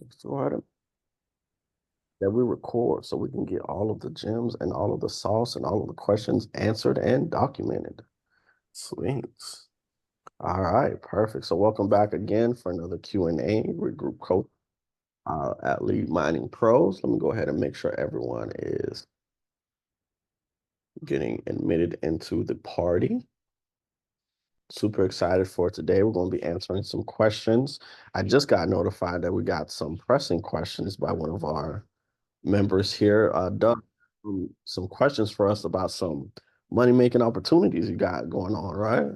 Let's go ahead and that we record so we can get all of the gems and all of the sauce and all of the questions answered and documented. Sweet. All right, perfect. So welcome back again for another Q&A with Group Coach at Lead Mining Pros. Let me go ahead and make sure everyone is getting admitted into the party. Super excited for today. We're going to be answering some questions. I just got notified that we got some pressing questions by one of our members here. Doug, some questions for us about some money-making opportunities you got going on, right?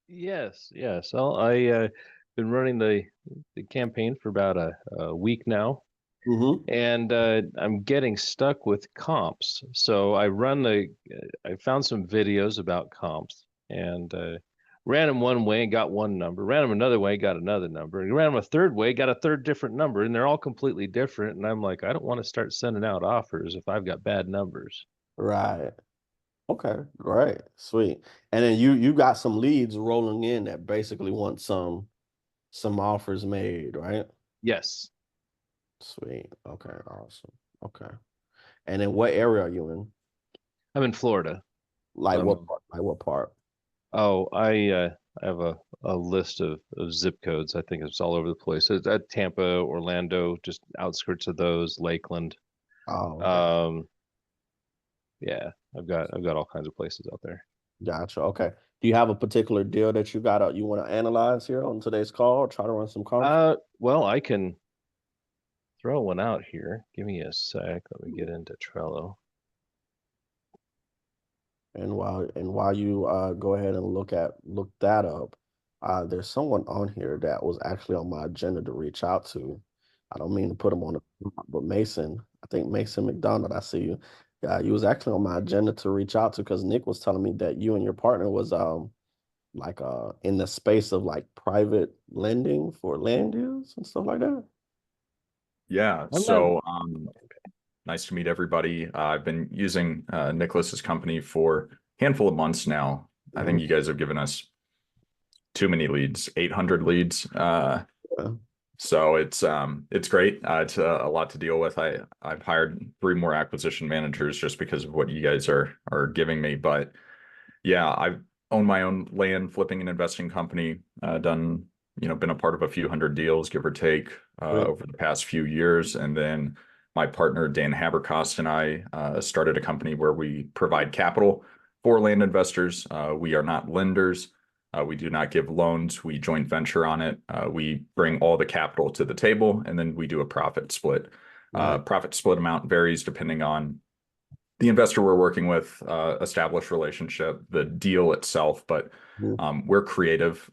Yes, yes. Well, I been running the campaign for about a week now, Mm-hmm. and I'm getting stuck with comps. So I found some videos about comps, and ran them one way and got one number, ran them another way, got another number, and ran them a third way, got a third different number, and they're all completely different. And I'm like, I don't want to start sending out offers if I've got bad numbers. Right. Okay, great. Sweet. And then you got some leads rolling in that basically want some offers made, right? Yes, Sweet. Okay, awesome. Okay. And then what area are you in? I'm in Florida. Like what Um, part? Like what part? Oh, I have a list of zip codes. I think it's all over the place. It's at Tampa, Orlando, just outskirts of those, Lakeland. Oh, okay. Um, yeah, I've got all kinds of places out there. Gotcha. Okay. Do you have a particular deal that you want to analyze here on today's call or try to run some comps? Well, I can throw one out here. Give me a sec. Let me get into Trello. And while you go ahead and look that up, there's someone on here that was actually on my agenda to reach out to. I don't mean to put him on the spot, but Mason, I think Mason McDonald, I see you. Yeah, you was actually on my agenda to reach out to because Nick was telling me that you and your partner was like in the space of like private lending for land deals and stuff like that. Yeah, I'm not. so nice to meet everybody. I've been using Nicholas's company for a handful of months now. I think Mhm. you guys have given us too many leads, 800 leads. Yeah. So it's great. It's a lot to deal with. I've hired 3 more acquisition managers just because of what you guys are giving me. But yeah, I've owned my own land flipping and investing company. Done been a part of a few hundred deals, give or take, Great. over the past few years, and then my partner Dan Haberkost and I started a company where we provide capital for land investors. We are not lenders. We do not give loans. We joint venture on it. We bring all the capital to the table, and then we do a profit split. Right. Profit split amount varies depending on the investor we're working with, established relationship, the deal itself, but Mhm. we're creative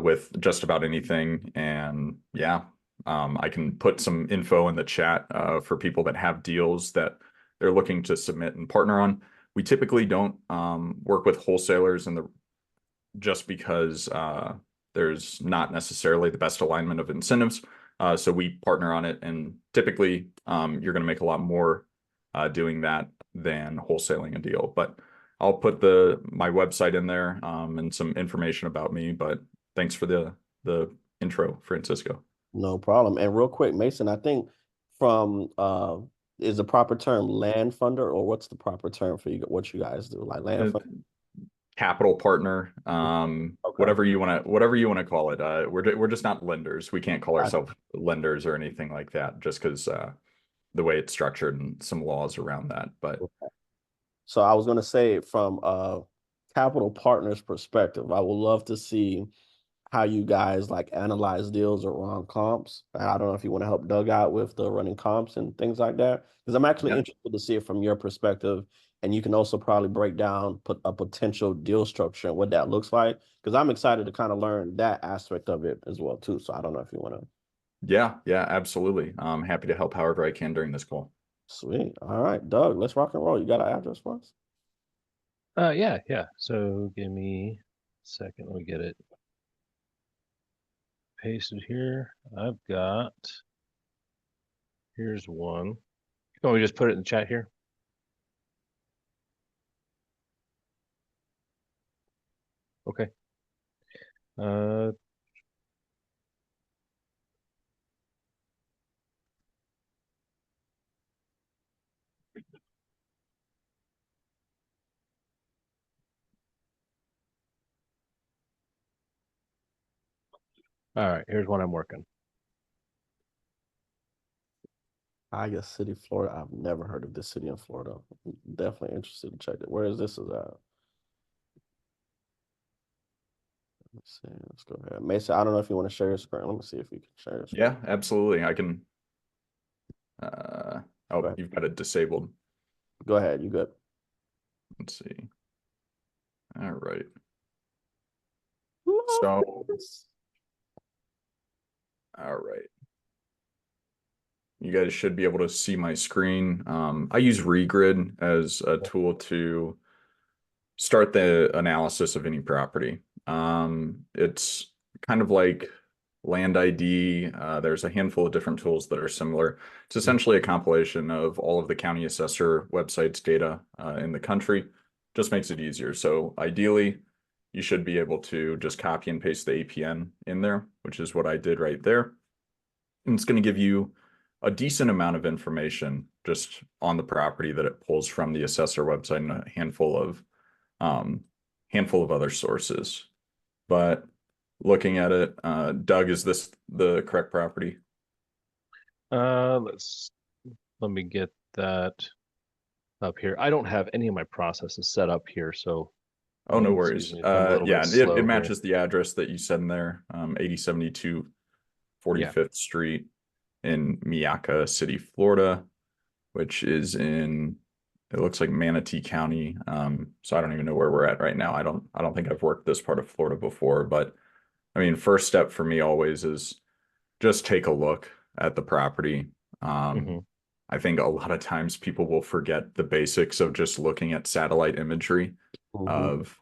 with just about anything. And yeah, I can put some info in the chat for people that have deals that they're looking to submit and partner on. We typically don't work with wholesalers in the just because there's not necessarily the best alignment of incentives. So we partner on it, and typically you're going to make a lot more doing that than wholesaling a deal. But I'll put my website in there and some information about me. But thanks for the intro, Francisco. No problem. And real quick, Mason, I think from is the proper term land funder or what's the proper term for you what you guys do? Like land Uh, fund? Capital partner, Okay. whatever you want to call it. We're just not lenders. We can't call Gotcha. ourselves lenders or anything like that, just because the way it's structured and some laws around that. But So I was gonna say from a capital partners perspective, I would love to see how you guys like analyze deals around comps. I don't know if you want to help Doug out with the running comps and things like that, because I'm actually yeah, interested to see it from your perspective. And you can also probably break down put a potential deal structure and what that looks like, because I'm excited to kind of learn that aspect of it as well too. So I don't know if you want to. yeah, absolutely. I'm happy to help however I can during this call. Sweet. All right, Doug, let's rock and roll. You got an address for us? Yeah. So give me a second. Let me get it pasted here. Here's one. Can we just put it in the chat here? Okay. Uh, All right, here's what I'm working. Cuyahoga City, Florida. I've never heard of this city in Florida. I'm definitely interested to check it. Where is this at? Let's see. Let's go ahead. Mason, I don't know if you want to share your screen. Let me see if you can share your screen. Yeah, absolutely. I can. Go Oh, ahead. you've got it disabled. Go ahead. You good? Let's see. All right. Love So, this. all right. You guys should be able to see my screen. I use Regrid as a tool to start the analysis of any property. It's kind of like Land ID. There's a handful of different tools that are similar. It's essentially a compilation of all of the county assessor websites data in the country. Just makes it easier. So ideally, you should be able to just copy and paste the APN in there, which is what I did right there. And it's going to give you a decent amount of information just on the property that it pulls from the assessor website and a handful of other sources. But looking at it, Doug, is this the correct property? Let me get that up here. I don't have any of my processes set up here, so Oh, no excuse worries. me if I'm a little Yeah, bit slow it here. matches the address that you said in there, 8072 45th Street in Miaka City, Florida, which is in, it looks like Manatee County. So I don't even know where we're at right now. I don't think I've worked this part of Florida before, but I mean, first step for me always is just take a look at the property. I think a lot of times people will forget the basics of just looking at satellite imagery of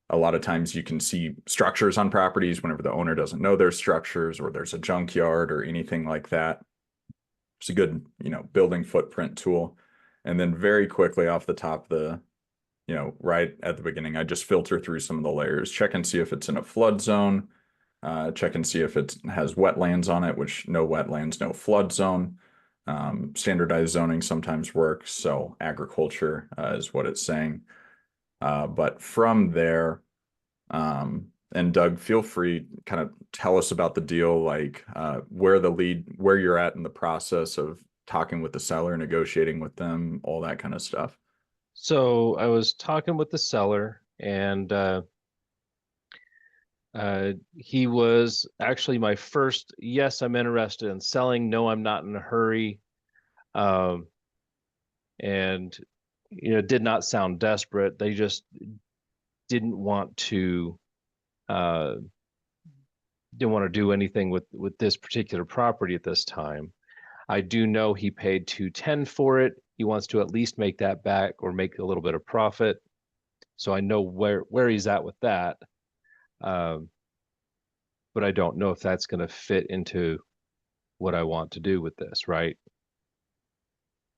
a lot of times you can see structures on properties whenever the owner doesn't know there's structures or there's a junkyard or anything like that. It's a good, building footprint tool. And then very quickly off the top, right at the beginning, I just filter through some of the layers, check and see if it's in a flood zone, check and see if it has wetlands on it, which no wetlands, no flood zone. Standardized zoning sometimes works. So agriculture is what it's saying. But from there, and Doug, feel free, kind of tell us about the deal, like where you're at in the process of talking with the seller, negotiating with them, all that kind of stuff. So I was talking with the seller, and he was actually my first, yes, I'm interested in selling. No, I'm not in a hurry. And did not sound desperate. They just didn't want to do anything with this particular property at this time. I do know he paid $210 for it. He wants to at least make that back or make a little bit of profit. So I know where he's at with that. But I don't know if that's going to fit into what I want to do with this, right?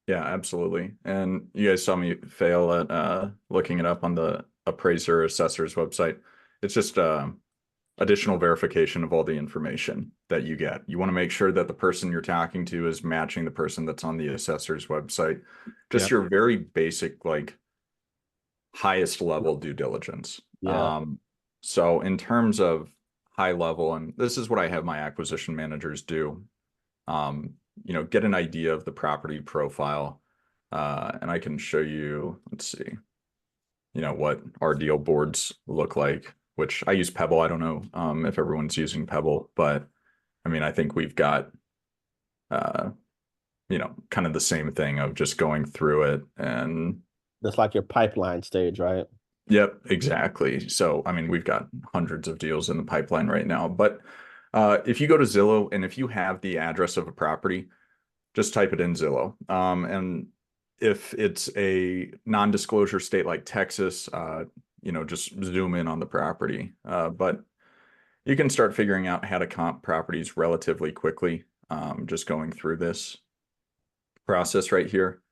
Yeah, absolutely. And you guys saw me fail at looking it up on the appraiser assessor's website. It's just additional verification of all the information that you get. You want to make sure that the person you're talking to is matching the person that's on the assessor's website. Just your very basic, like highest level due diligence. Yeah. So in terms of high level, and this is what I have my acquisition managers do, get an idea of the property profile. And I can show you, let's see, what our deal boards look like, which I use Pebble. I don't know if everyone's using Pebble, but I mean, I think we've got, kind of the same thing of just going through it. And that's like your pipeline stage, right? Yep, exactly. So, I mean, we've got hundreds of deals in the pipeline right now, but if you go to Zillow and if you have the address of a property, just type it in Zillow. And if it's a non-disclosure state like Texas, just zoom in on the property. But you can start figuring out how to comp properties relatively quickly, just going through this process right here.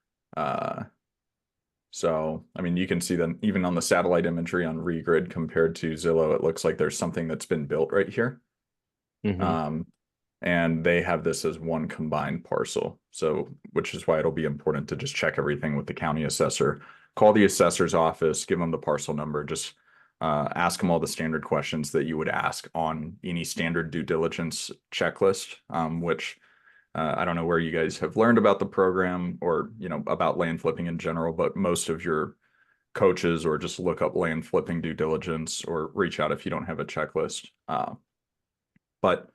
So, I mean, you can see that even on the satellite imagery on Regrid compared to Zillow, it looks like there's something that's been built right here. And they have this as one combined parcel. So, which is why it'll be important to just check everything with the county assessor. Call the assessor's office, give them the parcel number, just ask them all the standard questions that you would ask on any standard due diligence checklist, which I don't know where you guys have learned about the program or, about land flipping in general, but most of your coaches or just look up land flipping due diligence or reach out if you don't have a checklist. But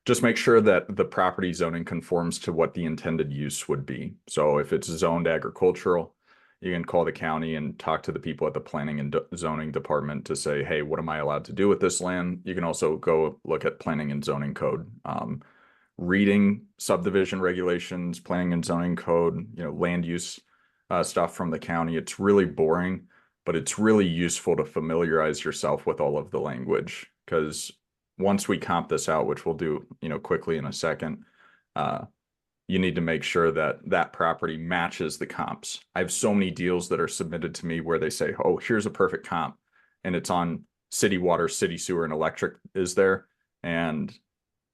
just make sure that the property zoning conforms to what the intended use would be. So if it's zoned agricultural, you can call the county and talk to the people at the planning and zoning department to say, hey, what am I allowed to do with this land? You can also go look at planning and zoning code. Reading subdivision regulations, planning and zoning code, land use stuff from the county. It's really boring, but it's really useful to familiarize yourself with all of the language, because once we comp this out, which we'll do, quickly in a second, you need to make sure that that property matches the comps. I have so many deals that are submitted to me where they say, oh, here's a perfect comp, and it's on city water, city sewer, and electric is there. And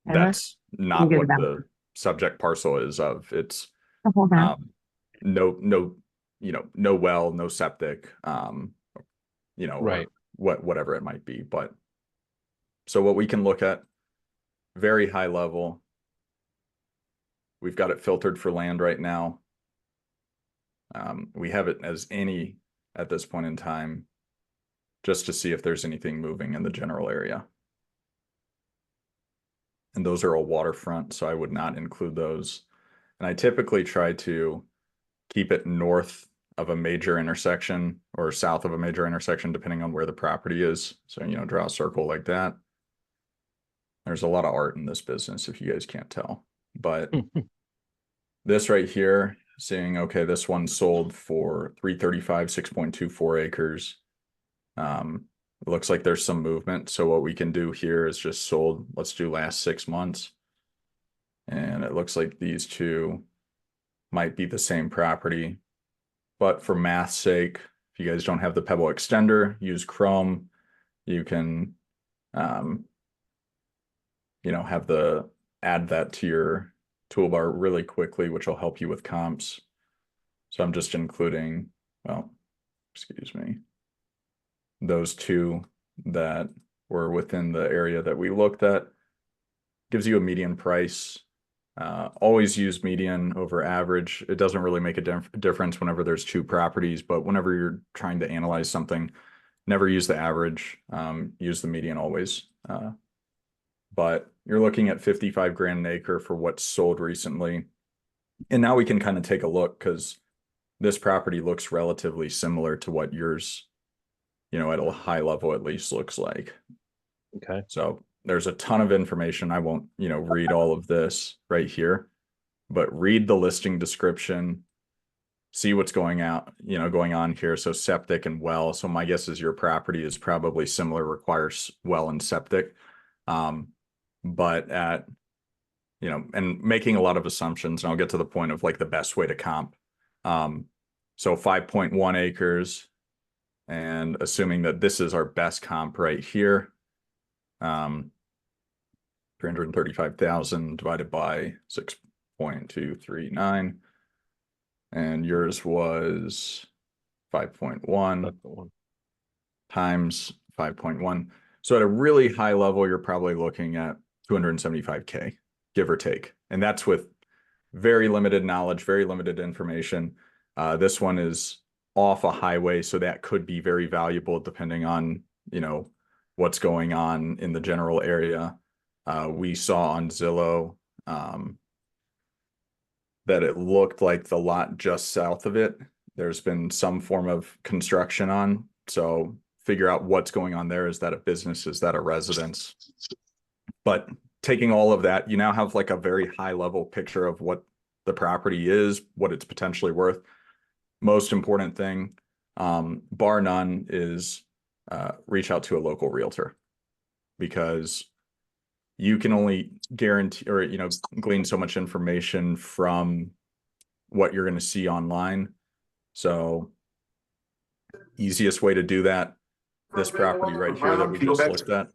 that's not what the subject parcel is of. It's no well, no septic, Right. whatever it might be. But so what we can look at, very high level, we've got it filtered for land right now. We have it as any at this point in time, just to see if there's anything moving in the general area. And those are all waterfront, so I would not include those. And I typically try to keep it north of a major intersection or south of a major intersection, depending on where the property is. So, draw a circle like that. There's a lot of art in this business, if you guys can't tell. But this right here, seeing, okay, this one sold for $335, 6.24 acres. It looks like there's some movement. So what we can do here is just sold, let's do last 6 months. And it looks like these two might be the same property. But for math's sake, if you guys don't have the Pebble extender, use Chrome. You can, add that to your toolbar really quickly, which will help you with comps. So I'm just including, excuse me, those two that were within the area that we looked at. Gives you a median price. Always use median over average. It doesn't really make a difference whenever there's two properties, but whenever you're trying to analyze something, never use the average. Use the median always. But you're looking at 55 grand an acre for what's sold recently. And now we can kind of take a look, because this property looks relatively similar to what yours, at a high level at least, looks like. Okay. So there's a ton of information. I won't, read all of this right here, but read the listing description, see what's going on here. So septic and well. So my guess is your property is probably similar, requires well and septic. But at, and making a lot of assumptions, and I'll get to the point of like the best way to comp. So 5.1 acres, and assuming that this is our best comp right here, 335,000 divided by 6.239, and yours was 5.1 times 5.1. So at a really high level, you're probably looking at 275K, give or take. And that's with very limited knowledge, very limited information. This one is off a highway, so that could be very valuable depending on, what's going on in the general area. We saw on Zillow that it looked like the lot just south of it, there's been some form of construction on. So figure out what's going on there. Is that a business? Is that a residence? But taking all of that, you now have like a very high level picture of what the property is, what it's potentially worth. Most important thing, bar none, is reach out to a local realtor, because you can only guarantee or, glean so much information from what you're going to see online. So easiest way to do that, this property right here that we just looked at,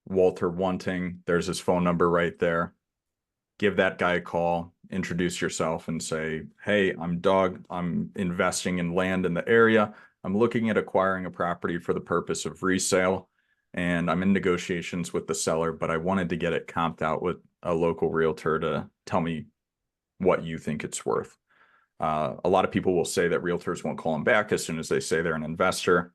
Walter Wanting, there's his phone number right there. Give that guy a call, introduce yourself and say, hey, I'm Doug. I'm investing in land in the area. I'm looking at acquiring a property for the purpose of resale, and I'm in negotiations with the seller, but I wanted to get it comped out with a local realtor to tell me what you think it's worth. A lot of people will say that realtors won't call them back as soon as they say they're an investor.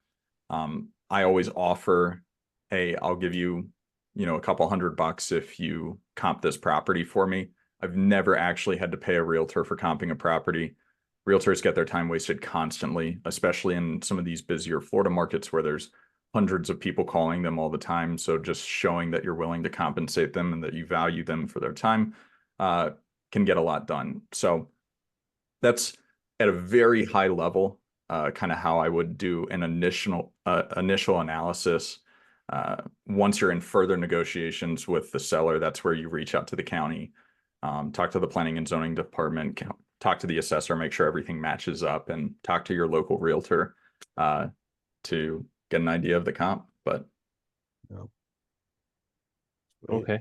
I always offer, hey, I'll give you, a couple $100 if you comp this property for me. I've never actually had to pay a realtor for comping a property. Realtors get their time wasted constantly, especially in some of these busier Florida markets where there's hundreds of people calling them all the time. So just showing that you're willing to compensate them and that you value them for their time can get a lot done. So that's at a very high level, kind of how I would do an initial analysis. Once you're in further negotiations with the seller, that's where you reach out to the county, talk to the planning and zoning department, talk to the assessor, make sure everything matches up, and talk to your local realtor to get an idea of the comp. But Okay,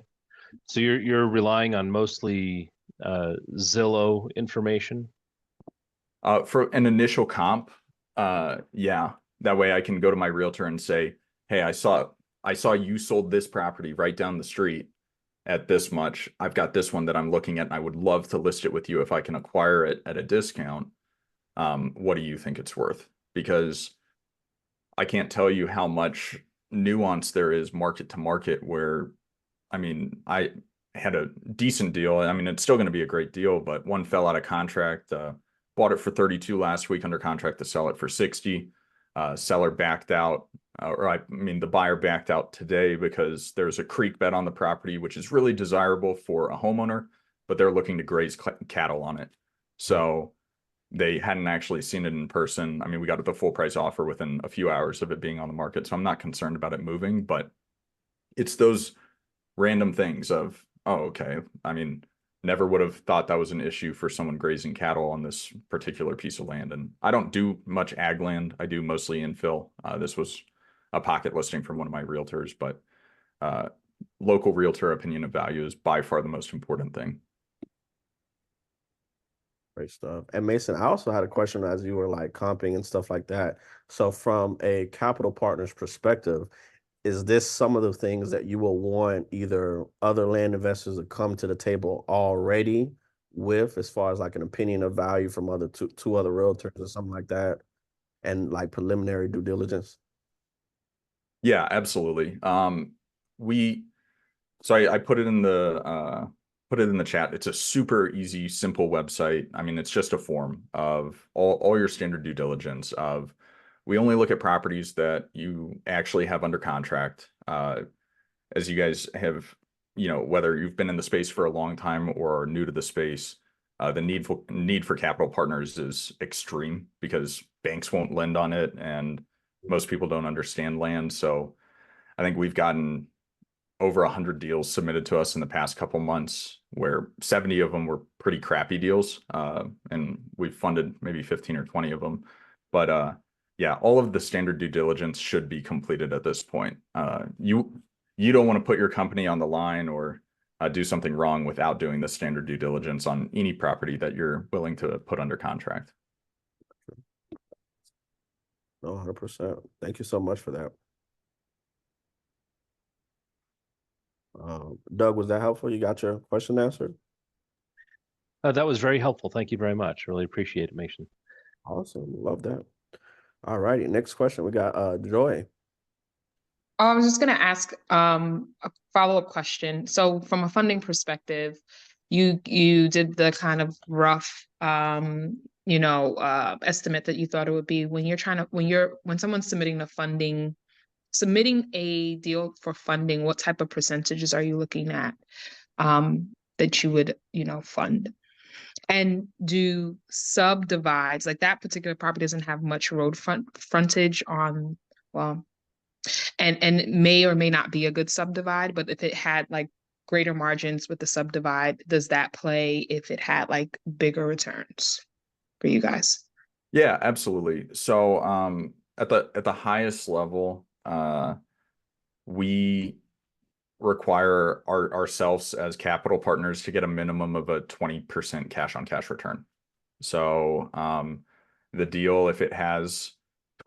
so you're relying on mostly Zillow information. For an initial comp, yeah, that way I can go to my realtor and say, hey, I saw you sold this property right down the street at this much. I've got this one that I'm looking at, and I would love to list it with you if I can acquire it at a discount. What do you think it's worth? Because I can't tell you how much nuance there is market to market where, I mean, I had a decent deal. I mean, it's still going to be a great deal, but one fell out of contract. Bought it for 32 last week, under contract to sell it for 60. Seller backed out, the buyer backed out today because there's a creek bed on the property, which is really desirable for a homeowner, but they're looking to graze cattle on it. So they hadn't actually seen it in person. I mean, we got the full price offer within a few hours of it being on the market. So I'm not concerned about it moving, but it's those random things of, oh, okay. I mean, never would have thought that was an issue for someone grazing cattle on this particular piece of land. And I don't do much ag land. I do mostly infill. This was a pocket listing from one of my realtors, but local realtor opinion of value is by far the most important thing. Great stuff. And Mason, I also had a question as you were like comping and stuff like that. So from a capital partner's perspective, is this some of the things that you will want either other land investors to come to the table already with, as far as like an opinion of value from other two other realtors or something like that, and like preliminary due diligence? Yeah, absolutely. I put it in the chat. It's a super easy, simple website. I mean, it's just a form of all your standard due diligence of, we only look at properties that you actually have under contract. As you guys have, whether you've been in the space for a long time or are new to the space, the need for capital partners is extreme because banks won't lend on it and most people don't understand land. So I think we've gotten over 100 deals submitted to us in the past couple months, where 70 of them were pretty crappy deals. And we've funded maybe 15 or 20 of them. But yeah, all of the standard due diligence should be completed at this point. You don't want to put your company on the line or do something wrong without doing the standard due diligence on any property that you're willing to put under contract. No, 100%. Thank you so much for that. Doug, was that helpful? You got your question answered? That was very helpful. Thank you very much. Really appreciate it, Mason. Awesome. Love that. All righty. Next question. We got Joy. I was just going to ask a follow-up question. So from a funding perspective, you did the kind of rough estimate that you thought it would be when someone's submitting a deal for funding, what type of percentages are you looking at that you would, fund? And do subdivides, like that particular property doesn't have much road frontage on, well, and it may or may not be a good subdivide, but if it had like greater margins with the subdivide, does that play if it had like bigger returns for you guys? Yeah, absolutely. So at the highest level, we require ourselves as capital partners to get a minimum of a 20% cash on cash return. So the deal, if it has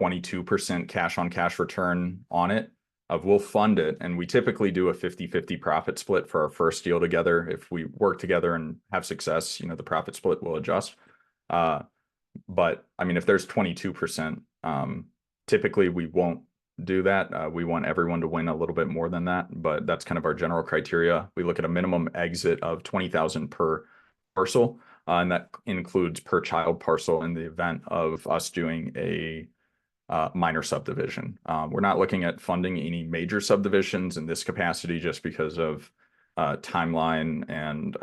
22% cash on cash return on it. We'll fund it, and we typically do a 50-50 profit split for our first deal together. If we work together and have success, the profit split will adjust. But I mean, if there's 22%, typically we won't do that. We want everyone to win a little bit more than that, but that's kind of our general criteria. We look at a minimum exit of 20,000 per parcel, and that includes per child parcel in the event of us doing a minor subdivision. We're not looking at funding any major subdivisions in this capacity just because of timeline and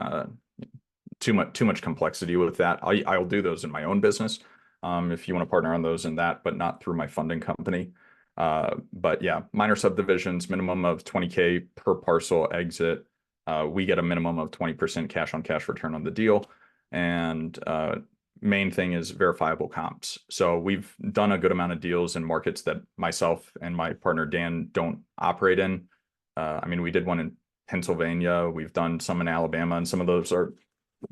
too much complexity with that. I'll do those in my own business if you want to partner on those in that, but not through my funding company. But yeah, minor subdivisions, minimum of 20K per parcel exit. We get a minimum of 20% cash on cash return on the deal. And main thing is verifiable comps. So we've done a good amount of deals in markets that myself and my partner Dan don't operate in. I mean, we did one in Pennsylvania. We've done some in Alabama, and some of those are,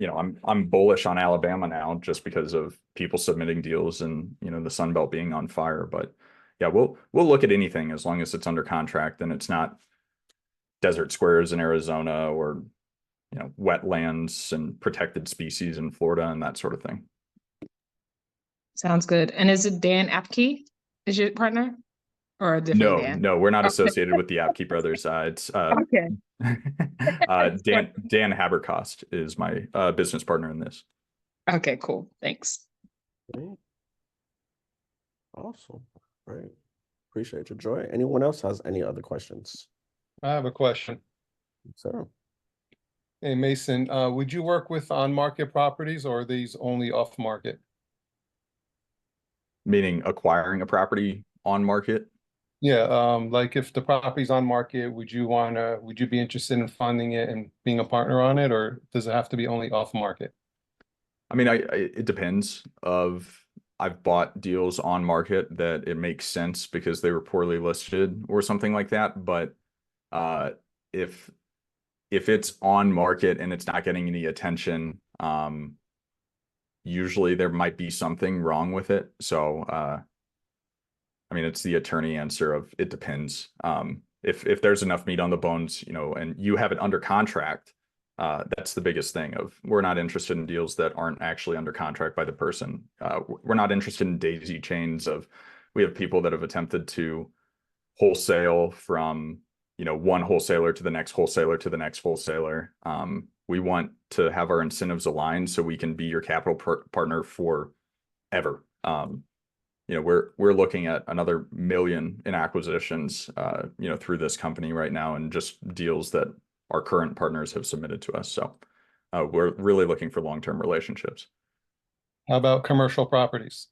I'm bullish on Alabama now just because of people submitting deals and the Sun Belt being on fire. But yeah, we'll look at anything as long as it's under contract and it's not desert squares in Arizona or wetlands and protected species in Florida and that sort of thing. Sounds good. And is it Dan Apke is your partner, or a different Dan? No, we're not Okay. associated with the Apke brothers. It's Okay. Dan Haberkost is my business partner in this. Okay, cool. Thanks. Great. Awesome. Great. Appreciate your joy. Anyone else has any other questions? I have a question. Sir. Hey, Mason, would you work with on-market properties, or are these only off-market? Meaning acquiring a property on market? Yeah, like if the property's on market, would you be interested in funding it and being a partner on it, or does it have to be only off-market? I mean, it depends. I've bought deals on market that it makes sense because they were poorly listed or something like that. But if it's on market and it's not getting any attention, usually there might be something wrong with it. So, I mean, it's the attorney answer of it depends. If there's enough meat on the bones, and you have it under contract, that's the biggest thing of we're not interested in deals that aren't actually under contract by the person. We're not interested in daisy chains of, we have people that have attempted to wholesale from, one wholesaler to the next wholesaler to the next wholesaler. We want to have our incentives aligned so we can be your capital partner forever. We're looking at another $1 million in acquisitions, through this company right now, and just deals that our current partners have submitted to us. So we're really looking for long-term relationships. How about commercial properties?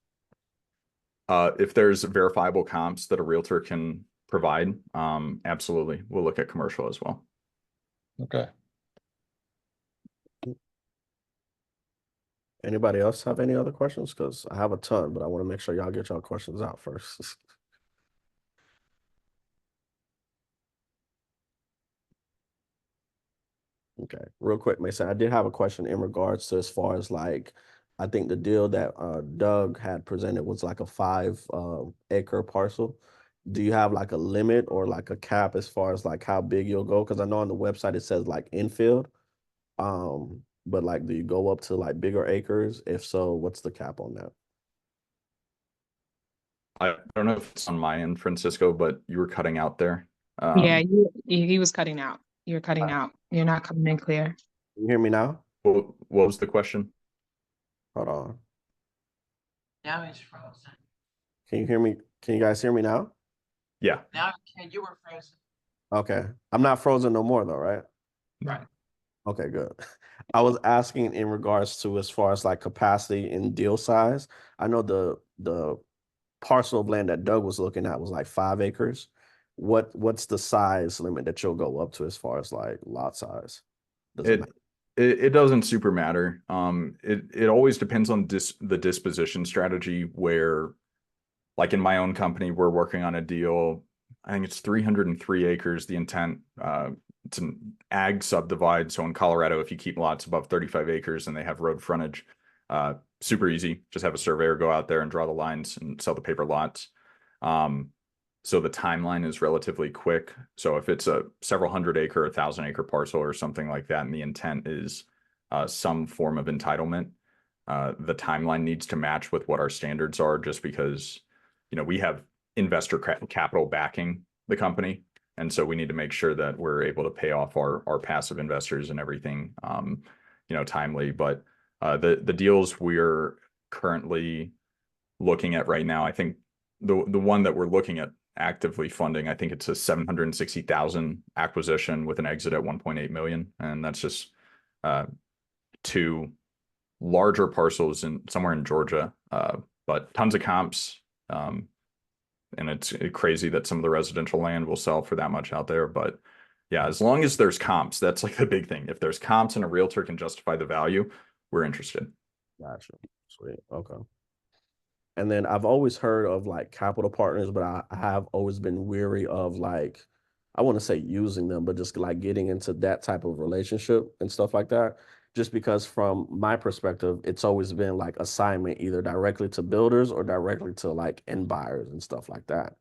If there's verifiable comps that a realtor can provide, absolutely, we'll look at commercial as well. Okay. Anybody else have any other questions? Because I have a ton, but I want to make sure y'all get y'all questions out first. Okay, real quick, Mason, I did have a question in regards to as far as like, I think the deal that Doug had presented was like a 5-acre parcel. Do you have like a limit or like a cap as far as like how big you'll go? Because I know on the website it says like infield. But like, do you go up to like bigger acres? If so, what's the cap on that? I don't know if it's on my end, Francisco, but you were cutting out there. Yeah, he was cutting out. You're cutting out. You're not coming in clear. Can you hear me now? What was the question? Hold on. Now he's frozen. Can you hear me? Can you guys hear me now? Yeah. Now you were frozen. Okay. I'm not frozen no more though, right? Right. Okay, good. I was asking in regards to as far as like capacity and deal size. I know the parcel of land that Doug was looking at was like 5 acres. What's the size limit that you'll go up to as far as like lot size? Does it matter? It doesn't super matter. It always depends on the disposition strategy, where like in my own company, we're working on a deal. I think it's 303 acres. The intent, it's an ag subdivide. So in Colorado, if you keep lots above 35 acres and they have road frontage, super easy. Just have a surveyor go out there and draw the lines and sell the paper lots. So the timeline is relatively quick. So if it's a several hundred acre, 1,000 acre parcel or something like that, and the intent is some form of entitlement, the timeline needs to match with what our standards are, just because, we have investor capital backing the company. And so we need to make sure that we're able to pay off our passive investors and everything, timely. But the deals we're currently looking at right now, I think the one that we're looking at actively funding, I think it's a 760,000 acquisition with an exit at 1.8 million. And that's just two larger parcels somewhere in Georgia, but tons of comps. And it's crazy that some of the residential land will sell for that much out there. But yeah, as long as there's comps, that's like the big thing. If there's comps and a realtor can justify the value, we're interested. Gotcha. Sweet. Okay. And then I've always heard of like capital partners, but I have always been weary of like, I want to say using them, but just like getting into that type of relationship and stuff like that. Just because from my perspective, it's always been like assignment either directly to builders or directly to like end buyers and stuff like that.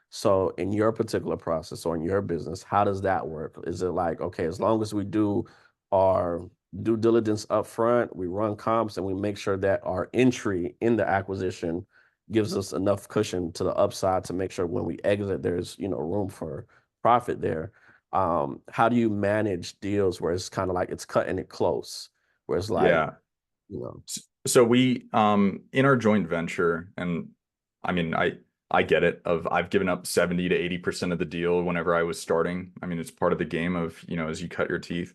So in your particular process or in your business, how does that work? Is it like, okay, as long as we do our due diligence up front, we run comps and we make sure that our entry in the acquisition gives us enough cushion to the upside to make sure when we exit, there's, room for profit there. How do you manage deals where it's kind of like it's cutting it close, where it's like, Yeah. So we in our joint venture, and I mean, I get it, I've given up 70 to 80% of the deal whenever I was starting. I mean, it's part of the game of, as you cut your teeth.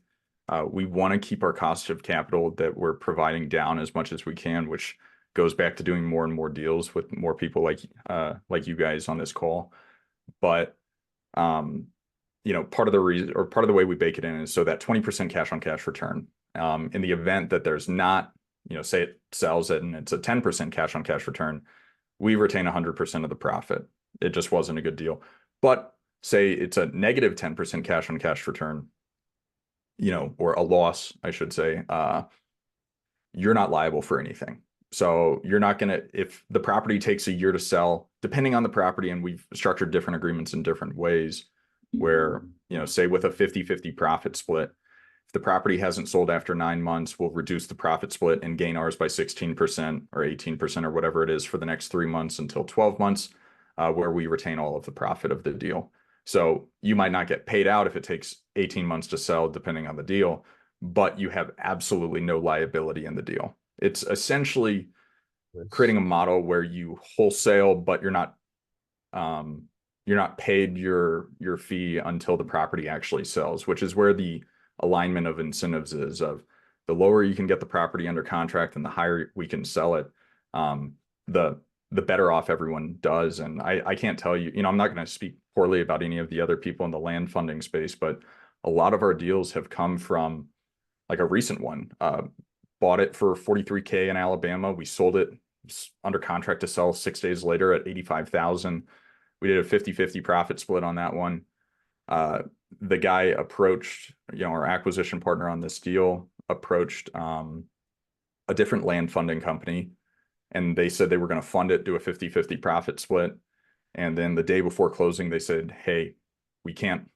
We want to keep our cost of capital that we're providing down as much as we can, which goes back to doing more and more deals with more people like you guys on this call. But part of the reason, or part of the way we bake it in, is so that 20% cash on cash return. In the event that there's not, say it sells it and it's a 10% cash on cash return, we retain 100% of the profit. It just wasn't a good deal. But say it's a negative 10% cash on cash return, or a loss, I should say, you're not liable for anything. So you're not going to, if the property takes a year to sell, depending on the property, and we've structured different agreements in different ways, where, say with a 50-50 profit split, if the property hasn't sold after 9 months, we'll reduce the profit split and gain ours by 16% or 18% or whatever it is for the next 3 months until 12 months, where we retain all of the profit of the deal. So you might not get paid out if it takes 18 months to sell, depending on the deal, but you have absolutely no liability in the deal. It's essentially creating a model where you wholesale, but you're not paid your fee until the property actually sells, which is where the alignment of incentives is. Of the lower you can get the property under contract and the higher we can sell it, the better off everyone does. And I can't tell you, I'm not going to speak poorly about any of the other people in the land funding space, but a lot of our deals have come from, like a recent one, bought it for $43K in Alabama. We sold it under contract to sell 6 days later at $85,000. We did a 50-50 profit split on that one. The guy approached, our acquisition partner on this deal approached a different land funding company, and they said they were going to fund it, do a 50-50 profit split. And then the day before closing, they said, hey, we can't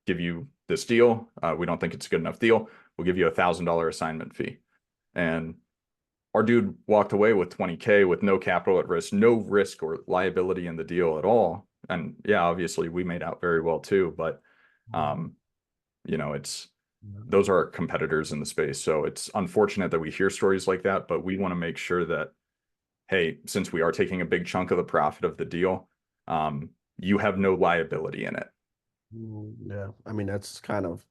give you this deal. We don't think it's a good enough deal. We'll give you $1,000 assignment fee. And our dude walked away with 20K with no capital at risk, no risk or liability in the deal at all. And yeah, obviously we made out very well too, but those are our competitors in the space. So it's unfortunate that we hear stories like that, but we want to make sure that, hey, since we are taking a big chunk of the profit of the deal, you have no liability in it. Yeah, I mean, that's kind of,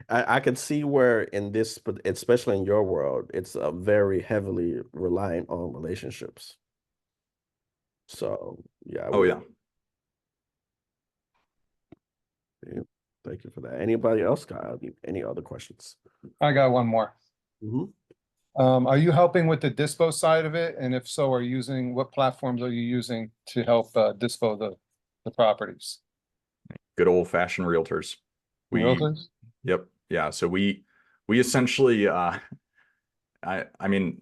I could see where in this, but especially in your world, it's very heavily reliant on relationships. So yeah. Oh yeah. Thank you for that. Anybody else got any other questions? I got one more. Are you helping with the dispo side of it? And if so, what platforms are you using to help dispo the properties? Good old fashioned realtors. Realtors? Yep. Yeah. So we essentially, I mean,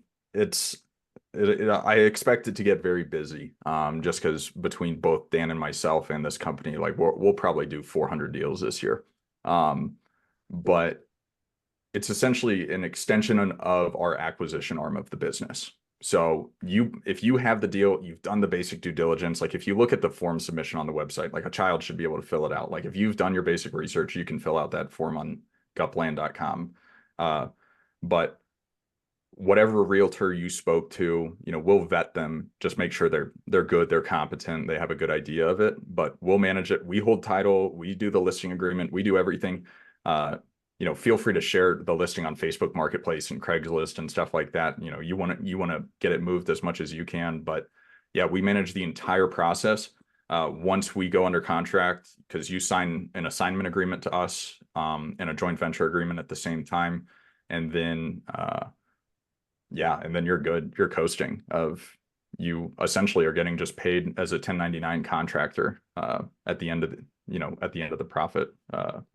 I expect it to get very busy, just because between both Dan and myself and this company, like we'll probably do 400 deals this year. But it's essentially an extension of our acquisition arm of the business. So if you have the deal, you've done the basic due diligence. Like if you look at the form submission on the website, like a child should be able to fill it out. Like if you've done your basic research, you can fill out that form on gupland.com. But whatever realtor you spoke to, we'll vet them, just make sure they're good, they're competent, they have a good idea of it, but we'll manage it. We hold title, we do the listing agreement, we do everything. Feel free to share the listing on Facebook Marketplace and Craigslist and stuff like that. You want to get it moved as much as you can, but yeah, we manage the entire process. Once we go under contract, because you sign an assignment agreement to us, and a joint venture agreement at the same time, and then and then you're good. You're coasting. You essentially are getting just paid as a 1099 contractor at the end of the profit,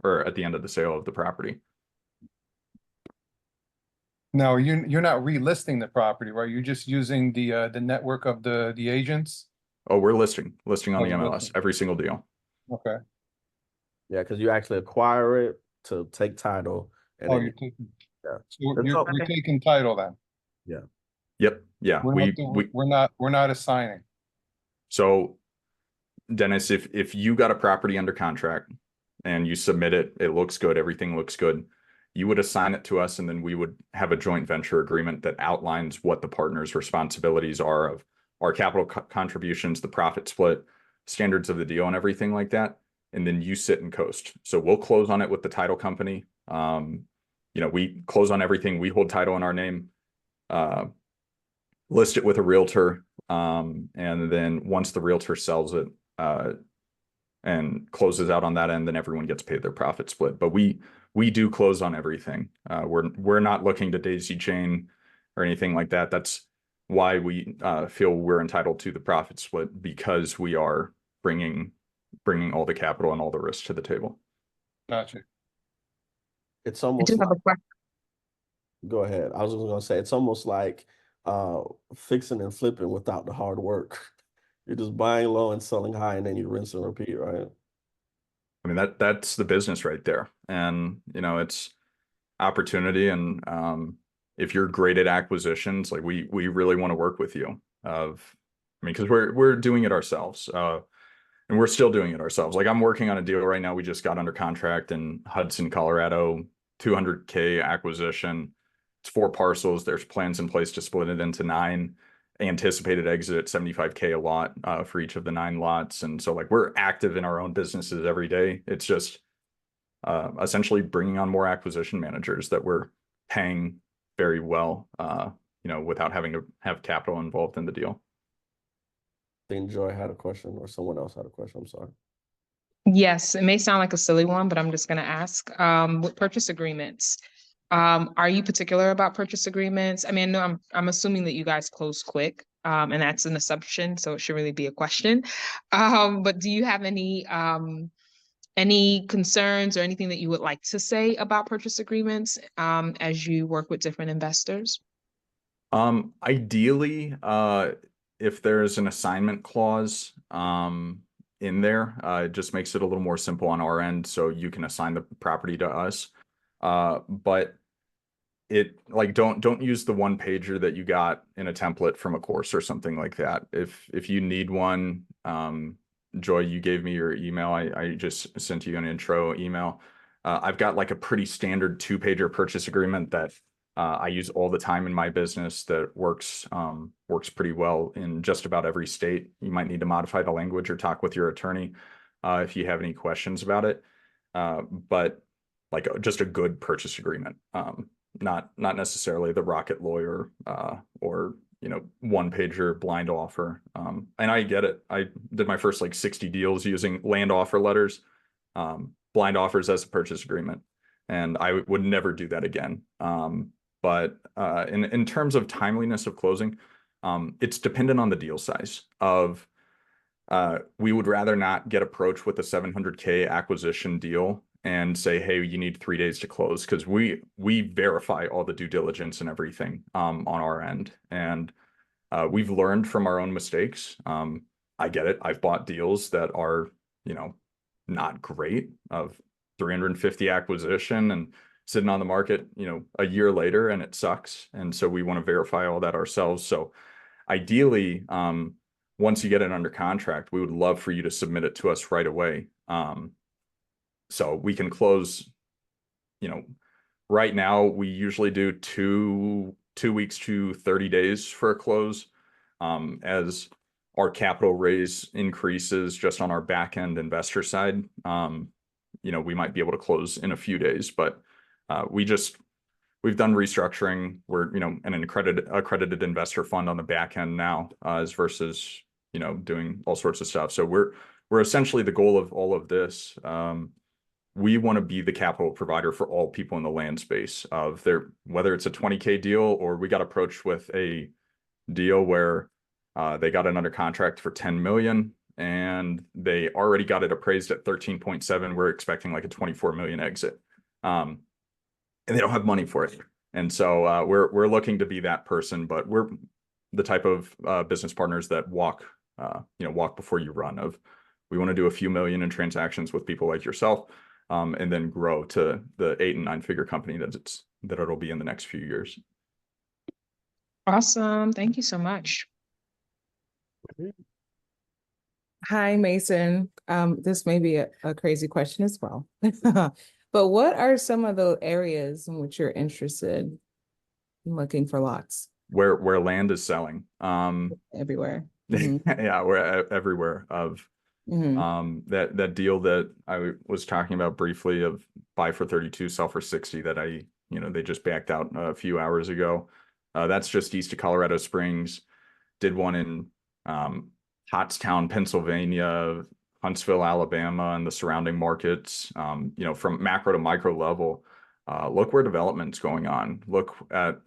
or at the end of the sale of the property. Now, you're not relisting the property, right? You're just using the network of the agents? Oh, we're listing on the you're MLS, listing. every single deal. Okay. Yeah, because you actually acquire it to take title. And Oh, then you're taking, yeah. so you're taking title then? Yep. Yeah. We're not assigning. So Dennis, if you got a property under contract and you submit it, it looks good, everything looks good, you would assign it to us, and then we would have a joint venture agreement that outlines what the partner's responsibilities are of our capital contributions, the profit split, standards of the deal, and everything like that. And then you sit and coast. So we'll close on it with the title company. We close on everything. We hold title in our name, list it with a realtor. And then once the realtor sells it, and closes out on that end, then everyone gets paid their profit split. But we do close on everything. We're not looking to daisy chain or anything like that. That's why we feel we're entitled to the profit split, because we are bringing all the capital and all the risk to the table. Gotcha. It's I almost do have a question. go ahead. I was just gonna say it's almost like fixing and flipping without the hard work. You're just buying low and selling high, and then you rinse and repeat, right? I mean, that's the business right there. And it's opportunity. And if you're great at acquisitions, like we really want to work with you. Because we're doing it ourselves. And we're still doing it ourselves. Like I'm working on a deal right now. We just got under contract in Hudson, Colorado, 200K acquisition. It's 4 parcels. There's plans in place to split it into 9. Anticipated exit at 75K a lot for each of the 9 lots. And so like we're active in our own businesses every day. It's just essentially bringing on more acquisition managers that we're paying very well, without having to have capital involved in the deal. I think Joy had a question, or someone else had a question. I'm sorry. Yes, it may sound like a silly one, but I'm just going to ask. With purchase agreements, are you particular about purchase agreements? I mean, no, I'm assuming that you guys close quick, and that's an assumption, so it should really be a question. But do you have any concerns or anything that you would like to say about purchase agreements as you work with different investors? Ideally, if there's an assignment clause in there, it just makes it a little more simple on our end, so you can assign the property to us. But don't use the one pager that you got in a template from a course or something like that. If you need one, Joy, you gave me your email. I just sent you an intro email. I've got like a pretty standard 2-pager purchase agreement that I use all the time in my business that works pretty well in just about every state. You might need to modify the language or talk with your attorney if you have any questions about it. But like just a good purchase agreement, not necessarily the rocket lawyer or 1-pager blind offer. And I get it. I did my first like 60 deals using land offer letters, blind offers as a purchase agreement, and I would never do that again. But in terms of timeliness of closing, it's dependent on the deal size of, we would rather not get approached with a 700K acquisition deal and say, hey, you need 3 days to close, because we verify all the due diligence and everything on our end. And We've learned from our own mistakes. I get it. I've bought deals that are, not great, of 350 acquisition and sitting on the market, a year later, and it sucks. And so we want to verify all that ourselves. So ideally, once you get it under contract, we would love for you to submit it to us right away. So we can close, right now we usually do two weeks to 30 days for a close. As our capital raise increases just on our back end investor side, we might be able to close in a few days, but we've done restructuring. We're, an accredited investor fund on the back end now, as versus, doing all sorts of stuff. So we're essentially, the goal of all of this. We want to be the capital provider for all people in the land space of whether it's a 20K deal, or we got approached with a deal where they got it under contract for 10 million and they already got it appraised at 13.7. We're expecting like a 24 million exit. And they don't have money for it. And so we're looking to be that person, but we're the type of business partners that walk before you run. We want to do a few million in transactions with people like yourself, and then grow to the 8 and 9 figure company that it'll be in the next few years. Awesome. Thank you so much. Hi, Mason. This may be a crazy question as well. But what are some of the areas in which you're interested in looking for lots? Where land is selling. Everywhere. Yeah, we're everywhere. That deal that I was talking about briefly of buy for 32, sell for 60, that they just backed out a few hours ago. That's just east of Colorado Springs. Did one in Pottstown, Pennsylvania, Huntsville, Alabama, and the surrounding markets. From macro to micro level, look where development's going on. Look at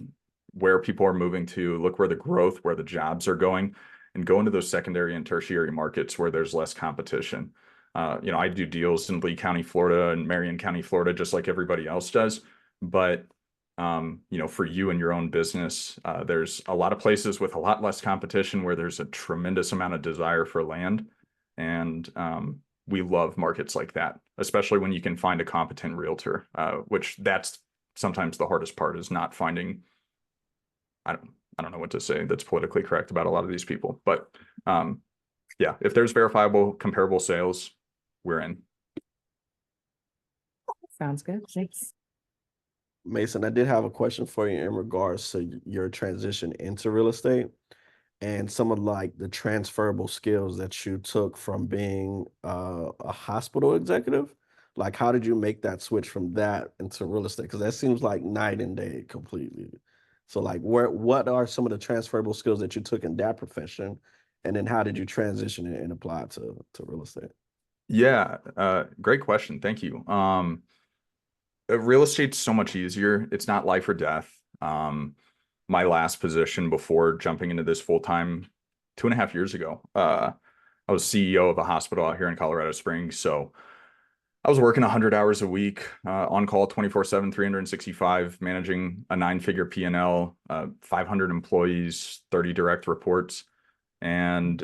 where people are moving to. Look where the growth, where the jobs are going, and go into those secondary and tertiary markets where there's less competition. I do deals in Lee County, Florida, and Marion County, Florida, just like everybody else does. But for you and your own business, there's a lot of places with a lot less competition where there's a tremendous amount of desire for land. And we love markets like that, especially when you can find a competent realtor, which that's sometimes the hardest part, is not finding, I don't know what to say that's politically correct about a lot of these people, but yeah, if there's verifiable, comparable sales, we're in. Sounds good. Thanks. Mason, I did have a question for you in regards to your transition into real estate and some of like the transferable skills that you took from being a hospital executive. Like, how did you make that switch from that into real estate? Because that seems like night and day completely. So like, what are some of the transferable skills that you took in that profession? And then how did you transition it and apply it to real estate? Yeah, great question. Thank you. Real estate's so much easier. It's not life or death. My last position before jumping into this full-time 2.5 years ago, I was CEO of a hospital out here in Colorado Springs. So I was working 100 hours a week, on call 24/7, 365, managing a 9-figure P&L, 500 employees, 30 direct reports. And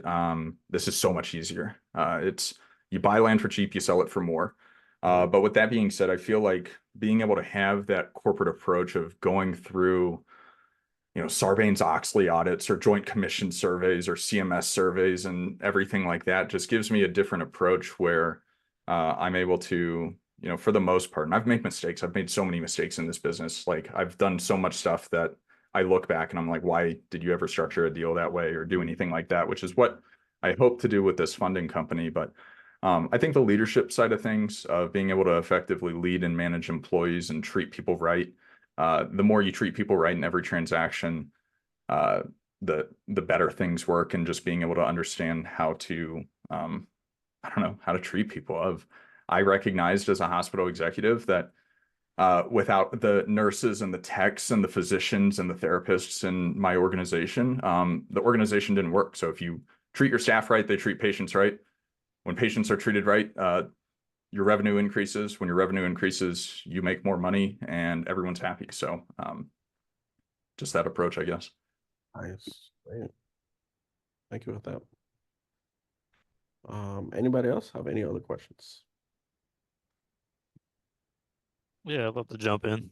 this is so much easier. You buy land for cheap, you sell it for more. But with that being said, I feel like being able to have that corporate approach of going through, Sarbanes-Oxley audits or joint commission surveys or CMS surveys and everything like that just gives me a different approach where I'm able to, for the most part, and I've made mistakes. I've made so many mistakes in this business. Like, I've done so much stuff that I look back and I'm like, why did you ever structure a deal that way or do anything like that? Which is what I hope to do with this funding company. But I think the leadership side of things, being able to effectively lead and manage employees and treat people right, the more you treat people right in every transaction, the better things work. And just being able to understand how to, how to treat people. I recognized as a hospital executive that without the nurses and the techs and the physicians and the therapists in my organization, the organization didn't work. So if you treat your staff right, they treat patients right. When patients are treated right, your revenue increases. When your revenue increases, you make more money and everyone's happy. So just that approach, I guess. Nice. Great. Thank you with that. Anybody else have any other questions? Yeah, I'd love to jump in.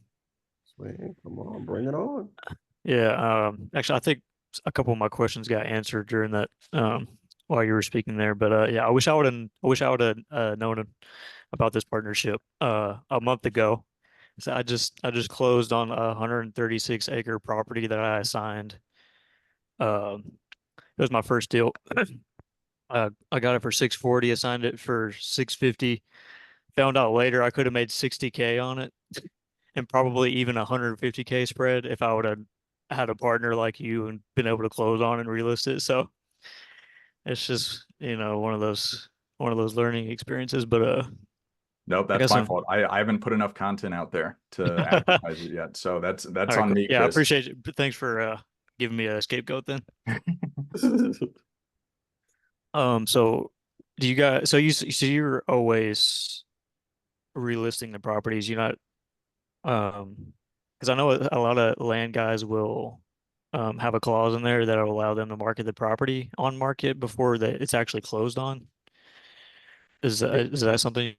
Sweet, come on, bring it on. Yeah, actually, I think a couple of my questions got answered during that while you were speaking there. But yeah, I wish I would have known about this partnership a month ago. So I just closed on a 136 acre property that I assigned. It was my first deal. I got it for 640, assigned it for 650. Found out later I could have made 60K on it and probably even 150K spread if I would have had a partner like you and been able to close on and relist it. So it's just, one of those learning experiences. But Nope, I that's guess my I'm fault. I haven't put enough content out there to advertise it yet. So that's all right, on cool. me, Yeah, I Chris. appreciate it. Thanks for giving me a scapegoat then. So do you guys, so you're always relisting the properties, you're not, because I know a lot of land guys will have a clause in there that'll allow them to market the property on market before it's actually closed on. Is that something you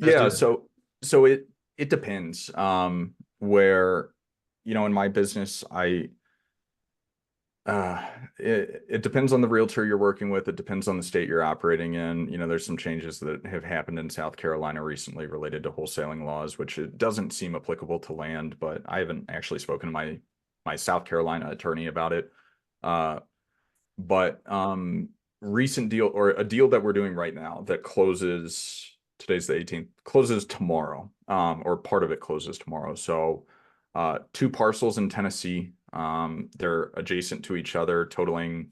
guys Yeah, do? so it depends. Where, in my business, it depends on the realtor you're working with. It depends on the state you're operating in. There's some changes that have happened in South Carolina recently related to wholesaling laws, which it doesn't seem applicable to land, but I haven't actually spoken to my South Carolina attorney about it. But recent deal, or a deal that we're doing right now that closes, today's the 18th, closes tomorrow, or part of it closes tomorrow. So 2 parcels in Tennessee. They're adjacent to each other, totaling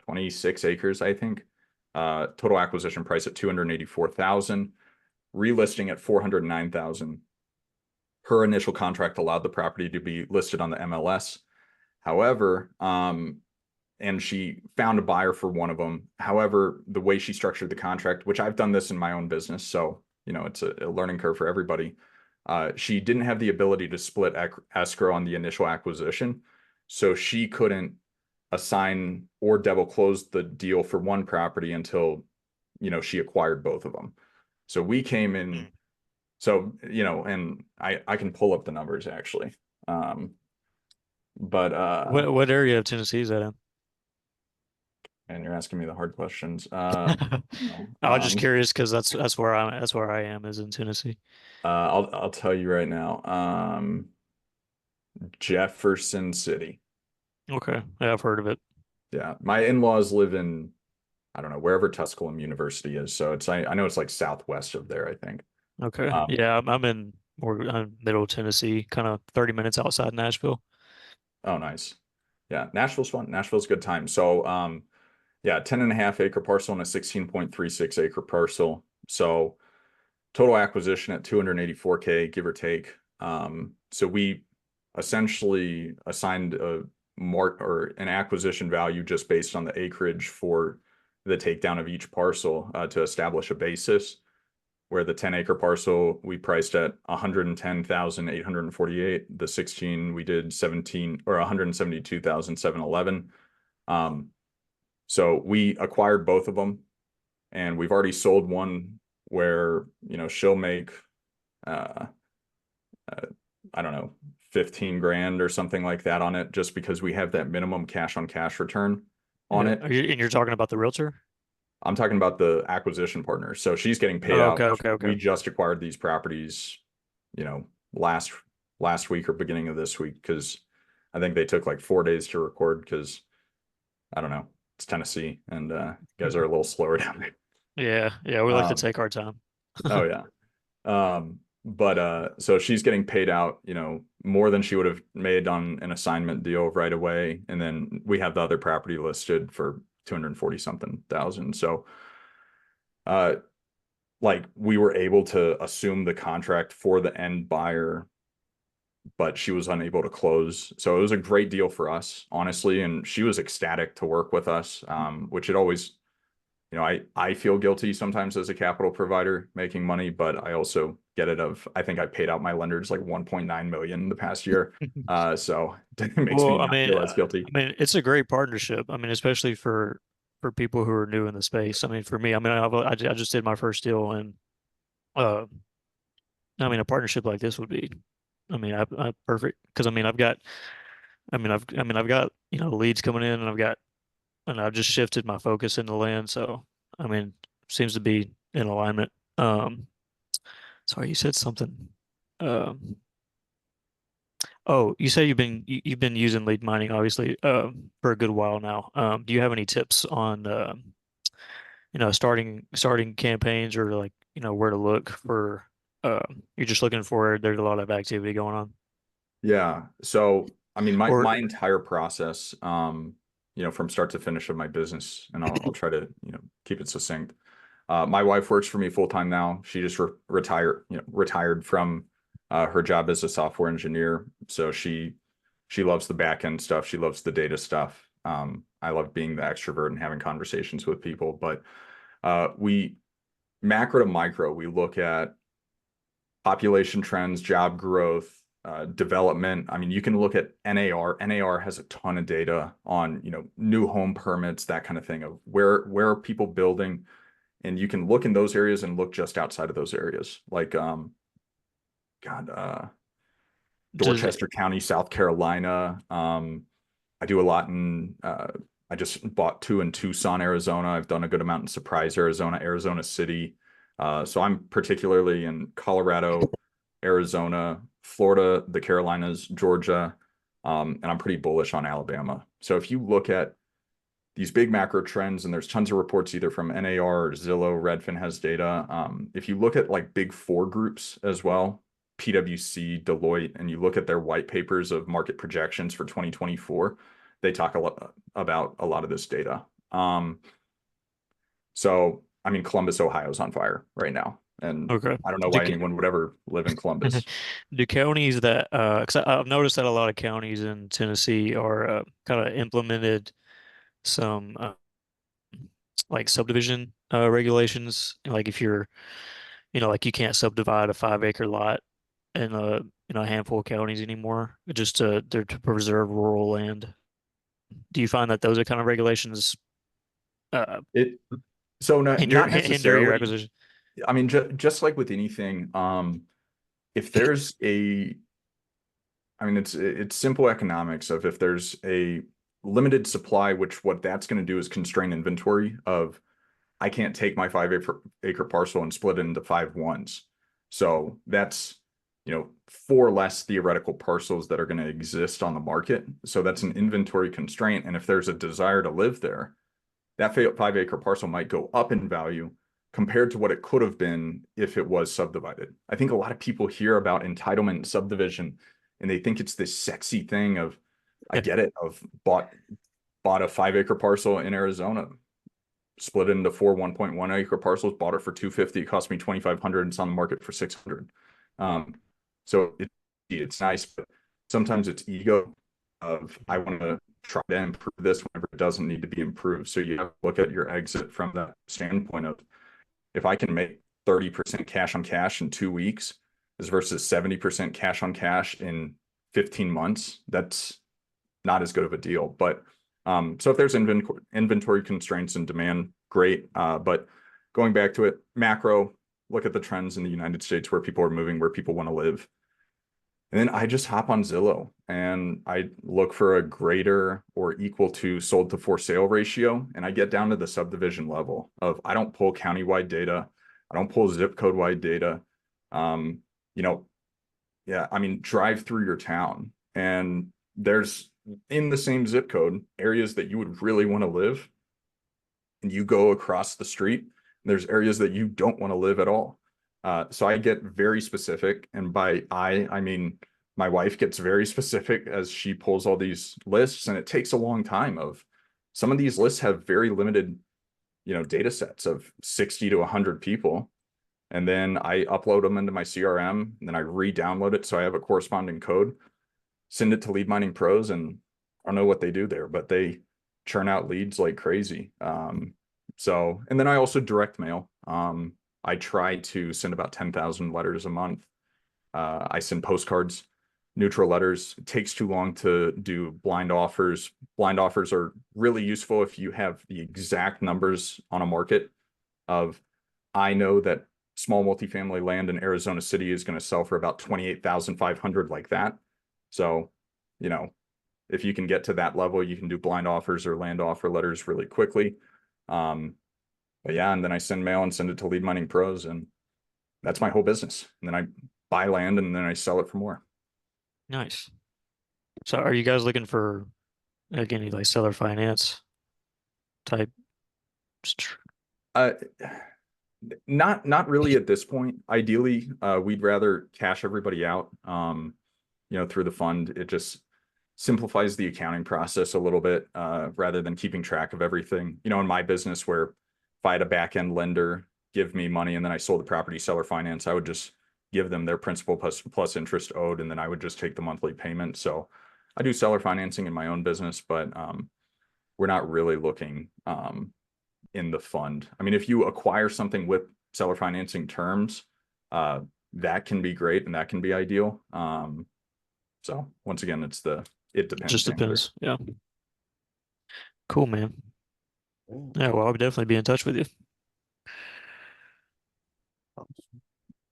26 acres, I think. Total acquisition price at $284,000, relisting at $409,000. Her initial contract allowed the property to be listed on the MLS. However, and she found a buyer for one of them. However, the way she structured the contract, which I've done this in my own business, so it's a learning curve for everybody. She didn't have the ability to split escrow on the initial acquisition, so she couldn't assign or double close the deal for one property until she acquired both of them. So we came in. So and I can pull up the numbers actually. But What area of Tennessee is that in? and you're asking me the hard questions. I was just curious because that's where I am, is in Tennessee. I'll tell you right now. Jefferson City. Okay, yeah, I've heard of it. Yeah, my in-laws live in, I don't know, wherever Tusculum University is. So I know it's like southwest of there, I think. Okay, yeah, I'm in more middle Tennessee, kind of 30 minutes outside Nashville. Oh, nice. Yeah, Nashville's fun. Nashville's a good time. So yeah, 10.5 acre parcel and a 16.36 acre parcel. So total acquisition at 284K, give or take. So we essentially assigned a or an acquisition value just based on the acreage for the takedown of each parcel to establish a basis. Where the 10 acre parcel we priced at 110,848. The 16 we did 172,711. So we acquired both of them, and we've already sold one where she'll make I don't know, 15 grand or something like that on it, just because we have that minimum cash on cash return on it. And you're talking about the realtor? I'm talking about the acquisition partner. So she's getting paid out. Okay. We just acquired these properties, last week or beginning of this week, because I think they took like 4 days to record because I don't know, it's Tennessee and you guys are a little slower down there. Yeah, we like to take our time. Oh yeah. But so she's getting paid out, more than she would have made on an assignment deal right away. And then we have the other property listed for 240 something thousand. So like we were able to assume the contract for the end buyer, but she was unable to close. So it was a great deal for us, honestly. And she was ecstatic to work with us, which it always you know, I feel guilty sometimes as a capital provider making money, but I also get it of, I think I paid out my lenders like 1.9 million the past year. So it makes me Well, not feel as guilty. I mean, it's a great partnership. I mean, especially for people who are new in the space. I mean, for me, I mean, I just did my first deal, and uh, I mean, a partnership like this would be, I mean, I perfect because I mean, I've got leads coming in, and I've just shifted my focus into land. So I mean, seems to be in alignment. Sorry, you said something. Um, Oh, you said you've been using lead mining obviously for a good while now. Do you have any tips on starting campaigns, or like where to look for you're just looking for there's a lot of activity going on? Yeah. So, I mean, Or my entire process, you know, from start to finish of my business, and I'll try to, you know, keep it succinct. My wife works for me full time now. She just retired from her job as a software engineer. So she loves the back end stuff. She loves the data stuff. I love being the extrovert and having conversations with people. But we macro to micro, we look at population trends, job growth, development. I mean, you can look at NAR. NAR has a ton of data on, you know, new home permits, that kind of thing, of where are people building, and you can look in those areas and look just outside of those areas, like does it, Dorchester County, South Carolina. I do a lot in I just bought 2 in Tucson, Arizona. I've done a good amount in Surprise, Arizona, Arizona City. So I'm particularly in Colorado, Arizona, Florida, the Carolinas, Georgia, and I'm pretty bullish on Alabama. So if you look at these big macro trends, and there's tons of reports either from NAR or Zillow, Redfin has data. If you look at like big 4 groups as well, PwC, Deloitte, and you look at their white papers of market projections for 2024, they talk a lot about a lot of this data. So, I mean, Columbus, Ohio is on fire right now. And okay? I don't know why anyone would ever live in Columbus. Do counties that because I've noticed that a lot of counties in Tennessee are kind of implemented some like subdivision regulations. Like if you're, like you can't subdivide a 5 acre lot in a handful of counties anymore, just to preserve rural land. Do you find that those are kind of regulations It so not hinder your necessarily. acquisition? I mean, just like with anything, if there's a, I mean, it's simple economics of if there's a limited supply, which what that's going to do is constrain inventory of, I can't take my 5 acre parcel and split it into 5 ones. So that's, you know, 4 less theoretical parcels that are going to exist on the market. So that's an inventory constraint. And if there's a desire to live there, that 5 acre parcel might go up in value compared to what it could have been if it was subdivided. I think a lot of people hear about entitlement and subdivision, and they think it's this sexy thing of, I get it, of bought a 5 acre parcel in Arizona, split it into 4 1.1 acre parcels, bought it for $250. It cost me $2,500, and it's on the market for $600. So it's nice, but sometimes it's ego of, I want to try to improve this whenever it doesn't need to be improved. So you have to look at your exit from that standpoint of, if I can make 30% cash on cash in 2 weeks as versus 70% cash on cash in 15 months, that's not as good of a deal. But so if there's inventory constraints and demand, great. But going back to it, macro, look at the trends in the United States, where people are moving, where people want to live. And then I just hop on Zillow and I look for a greater or equal to sold to for sale ratio. And I get down to the subdivision level of, I don't pull countywide data. I don't pull zip code wide data. You know, yeah, I mean, drive through your town, and there's, in the same zip code, areas that you would really want to live. And you go across the street, there's areas that you don't want to live at all. So I get very specific, and by I mean my wife gets very specific as she pulls all these lists, and it takes a long time. Of some of these lists have very limited, you know, data sets of 60 to 100 people, and then I upload them into my CRM, and then I re-download it so I have a corresponding code, send it to Lead Mining Pros, and I don't know what they do there, but they churn out leads like crazy. So, and then I also direct mail. I try to send about 10,000 letters a month. I send postcards, neutral letters. It takes too long to do blind offers. Blind offers are really useful if you have the exact numbers on a market of, I know that small multifamily land in Arizona City is going to sell for about 28,500, like that. So, you know, if you can get to that level, you can do blind offers or land offer letters really quickly. But yeah, and then I send mail and send it to Lead Mining Pros, and that's my whole business. And then I buy land and then I sell it for more. Nice. So are you guys looking for, again, like seller finance type? Not really at this point. Ideally, we'd rather cash everybody out, you know, through the fund. It just simplifies the accounting process a little bit, rather than keeping track of everything. You know, in my business, where if I had a back end lender give me money and then I sold the property, seller finance, I would just give them their principal plus interest owed, and then I would just take the monthly payment. So I do seller financing in my own business, but we're not really looking in the fund. I mean, if you acquire something with seller financing terms, that can be great and that can be ideal. So once again, it depends. Just answer. depends. Yeah. Cool, man. Yeah, well, I'll definitely be in touch with you.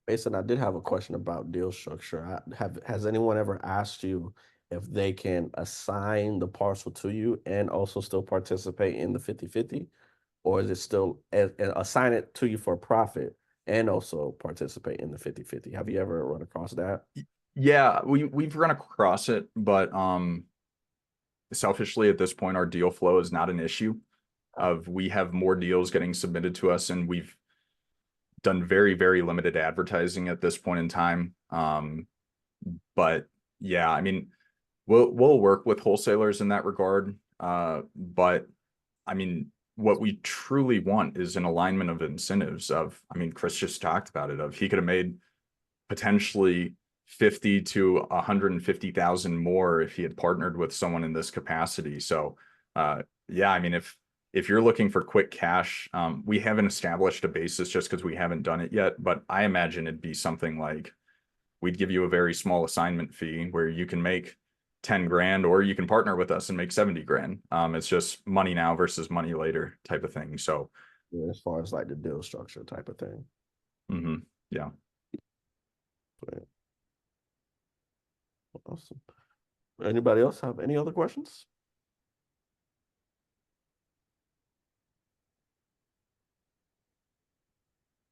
Mason, I did have a question about deal structure. Has anyone ever asked you if they can assign the parcel to you and also still participate in the 50-50? Or is it still assign it to you for profit and also participate in the 50-50? Have you ever run across that? Yeah, we've run across it, but selfishly at this point, our deal flow is not an issue. We have more deals getting submitted to us, and we've done very, very limited advertising at this point in time. But yeah, I mean, we'll work with wholesalers in that regard. But I mean, what we truly want is an alignment of incentives of, I mean, Chris just talked about it, of he could have made potentially 50 to 150,000 more if he had partnered with someone in this capacity. So yeah, I mean, if you're looking for quick cash, we haven't established a basis just because we haven't done it yet, but I imagine it'd be something like, we'd give you a very small assignment fee where you can make 10 grand, or you can partner with us and make 70 grand. It's just money now versus money later type of thing. So yeah, as far as like the deal structure type of thing. Yeah. But, awesome. Anybody else have any other questions?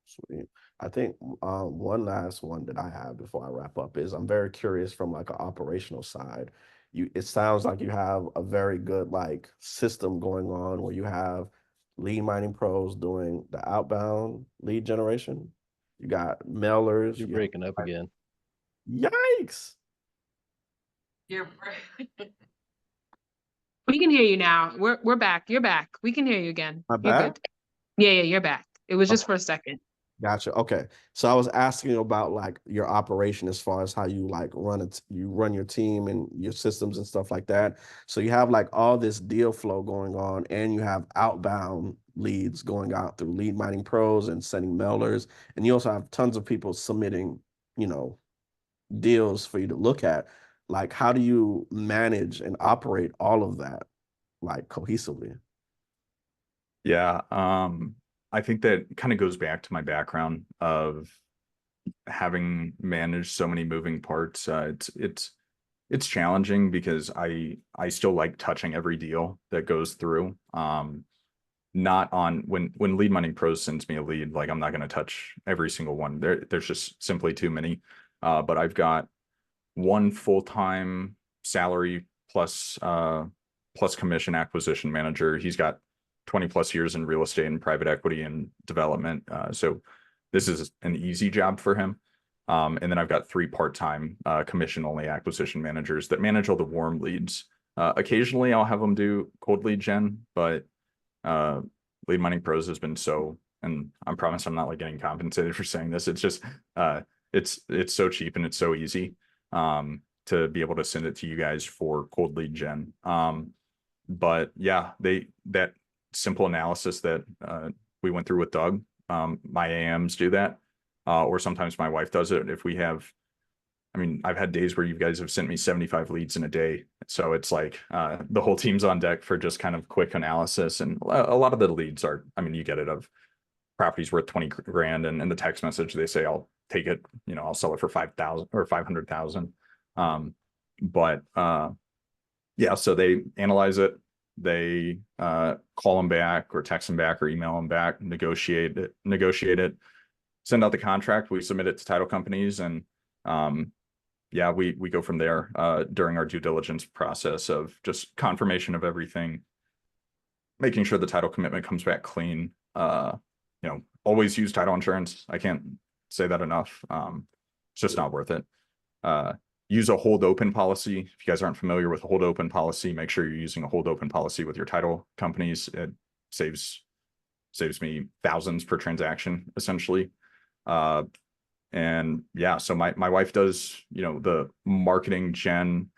Sweet. I think one last one that I have before I wrap up is, I'm very curious from like an operational side. It sounds like you have a very good like system going on where you have Lead Mining Pros doing the outbound lead generation. You got mailers. You're breaking up again. Yikes. You're We can hear you now. We're back. You're back. We can hear you again. I'm You're back? good. Yeah, you're back. It was just for a second. Gotcha. Okay. So I was asking you about like your operation as far as how you like run it, you run your team and your systems and stuff like that. So you have like all this deal flow going on, and you have outbound leads going out through Lead Mining Pros and sending mailers. And you also have tons of people submitting, you know, deals for you to look at. Like, how do you manage and operate all of that like cohesively? Yeah. I think that kind of goes back to my background of having managed so many moving parts. It's challenging because I still like touching every deal that goes through. Not on when Lead Mining Pros sends me a lead, like I'm not going to touch every single one. There's just simply too many. But I've got one full-time salary plus commission acquisition manager. He's got 20 plus years in real estate and private equity and development. So this is an easy job for him. And then I've got 3 part-time commission only acquisition managers that manage all the warm leads. Occasionally I'll have them do cold lead gen, but Lead Mining Pros has been so, and I promise I'm not like getting compensated for saying this. It's just, it's so cheap and it's so easy to be able to send it to you guys for cold lead gen. But yeah, that simple analysis that we went through with Doug. My AMs do that, or sometimes my wife does it. If we have, I mean, I've had days where you guys have sent me 75 leads in a day. So it's like the whole team's on deck for just kind of quick analysis. And a lot of the leads are, I mean, you get it, of properties worth 20 grand, and in the text message they say, I'll take it, you know, I'll sell it for 5,000 or 500,000. Yeah, so they analyze it, they call them back or text them back or email them back, negotiate it, send out the contract, we submit it to title companies, and yeah, we go from there during our due diligence process of just confirmation of everything, making sure the title commitment comes back clean. You know, always use title insurance. I can't say that enough. It's just not worth it. Use a hold open policy. If you guys aren't familiar with hold open policy, make sure you're using a hold open policy with your title companies. It saves me thousands per transaction, essentially. And yeah, so my wife does, you know, the marketing gen